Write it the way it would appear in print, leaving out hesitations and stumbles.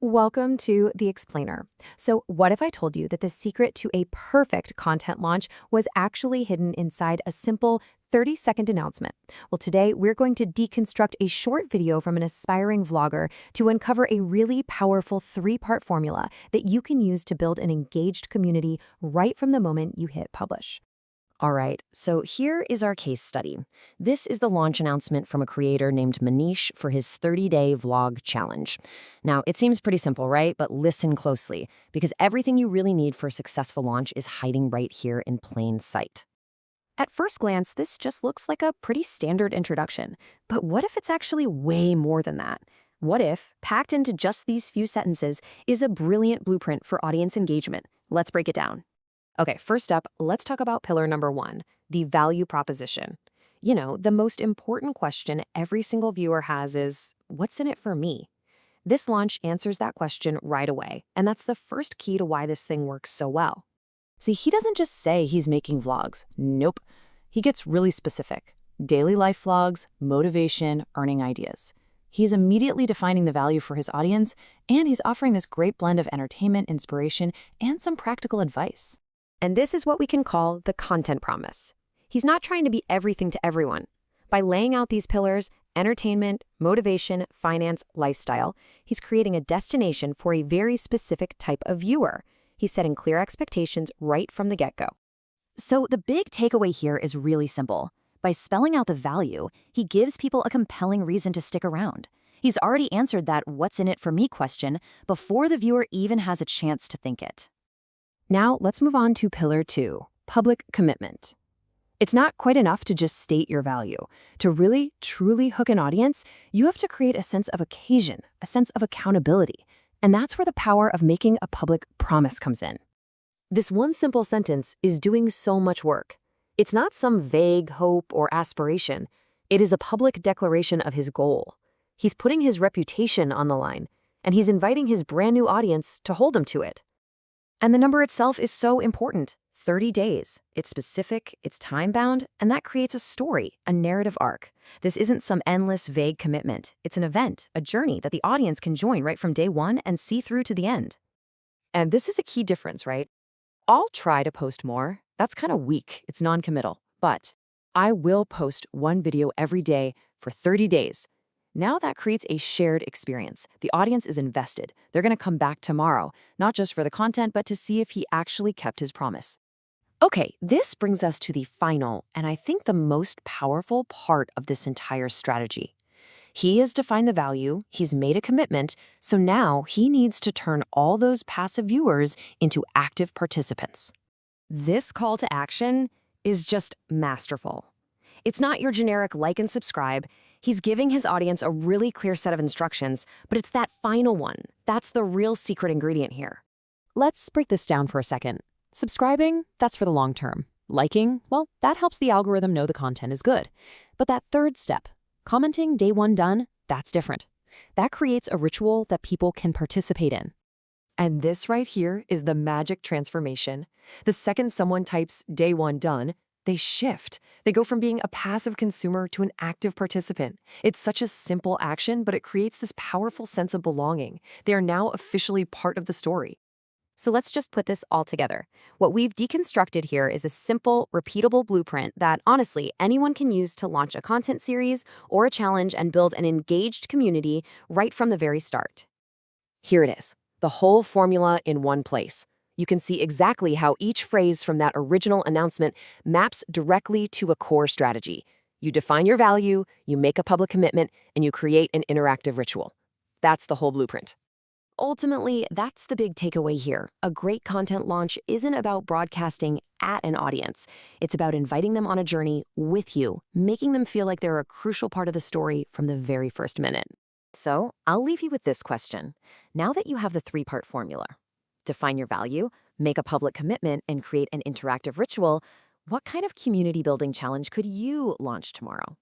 Welcome to The Explainer. So, what if I told you that the secret to a perfect content launch was actually hidden inside a simple 30-second announcement? Well, today we're going to deconstruct a short video from an aspiring vlogger to uncover a really powerful three-part formula that you can use to build an engaged community right from the moment you hit publish. All right, so here is our case study. This is the launch announcement from a creator named Manish for his 30-day vlog challenge. Now, it seems pretty simple, right? But listen closely, because everything you really need for a successful launch is hiding right here in plain sight. At first glance, this just looks like a pretty standard introduction. But what if it's actually way more than that? What if, packed into just these few sentences, is a brilliant blueprint for audience engagement? Let's break it down. Okay, first up, let's talk about pillar number 1, the value proposition. You know, the most important question every single viewer has is, what's in it for me? This launch answers that question right away, and that's the first key to why this thing works so well. See, he doesn't just say he's making vlogs. Nope. He gets really specific. Daily life vlogs, motivation, earning ideas. He's immediately defining the value for his audience, and he's offering this great blend of entertainment, inspiration, and some practical advice. And this is what we can call the content promise. He's not trying to be everything to everyone. By laying out these pillars, entertainment, motivation, finance, lifestyle, he's creating a destination for a very specific type of viewer. He's setting clear expectations right from the get-go. So the big takeaway here is really simple. By spelling out the value, he gives people a compelling reason to stick around. He's already answered that "what's in it for me" question before the viewer even has a chance to think it. Now, let's move on to pillar 2, public commitment. It's not quite enough to just state your value. To really, truly hook an audience, you have to create a sense of occasion, a sense of accountability. And that's where the power of making a public promise comes in. This one simple sentence is doing so much work. It's not some vague hope or aspiration. It is a public declaration of his goal. He's putting his reputation on the line, and he's inviting his brand new audience to hold him to it. And the number itself is so important. 30 days. It's specific, it's time-bound, and that creates a story, a narrative arc. This isn't some endless, vague commitment. It's an event, a journey that the audience can join right from day one and see through to the end. And this is a key difference, right? I'll try to post more. That's kind of weak. It's non-committal. But I will post one video every day for 30 days. Now that creates a shared experience. The audience is invested. They're going to come back tomorrow, not just for the content, but to see if he actually kept his promise. Okay, this brings us to the final, and I think the most powerful part of this entire strategy. He has defined the value, he's made a commitment, so now he needs to turn all those passive viewers into active participants. This call to action is just masterful. It's not your generic like and subscribe. He's giving his audience a really clear set of instructions, but it's that final one. That's the real secret ingredient here. Let's break this down for a second. Subscribing, that's for the long term. Liking, well, that helps the algorithm know the content is good. But that third step, commenting day one done, that's different. That creates a ritual that people can participate in. And this right here is the magic transformation. The second someone types day one done, they shift. They go from being a passive consumer to an active participant. It's such a simple action, but it creates this powerful sense of belonging. They are now officially part of the story. So let's just put this all together. What we've deconstructed here is a simple, repeatable blueprint that, honestly, anyone can use to launch a content series or a challenge and build an engaged community right from the very start. Here it is, the whole formula in one place. You can see exactly how each phrase from that original announcement maps directly to a core strategy. You define your value, you make a public commitment, and you create an interactive ritual. That's the whole blueprint. Ultimately, that's the big takeaway here. A great content launch isn't about broadcasting at an audience. It's about inviting them on a journey with you, making them feel like they're a crucial part of the story from the very first minute. So, I'll leave you with this question. Now that you have the three-part formula, define your value, make a public commitment, and create an interactive ritual, what kind of community building challenge could you launch tomorrow?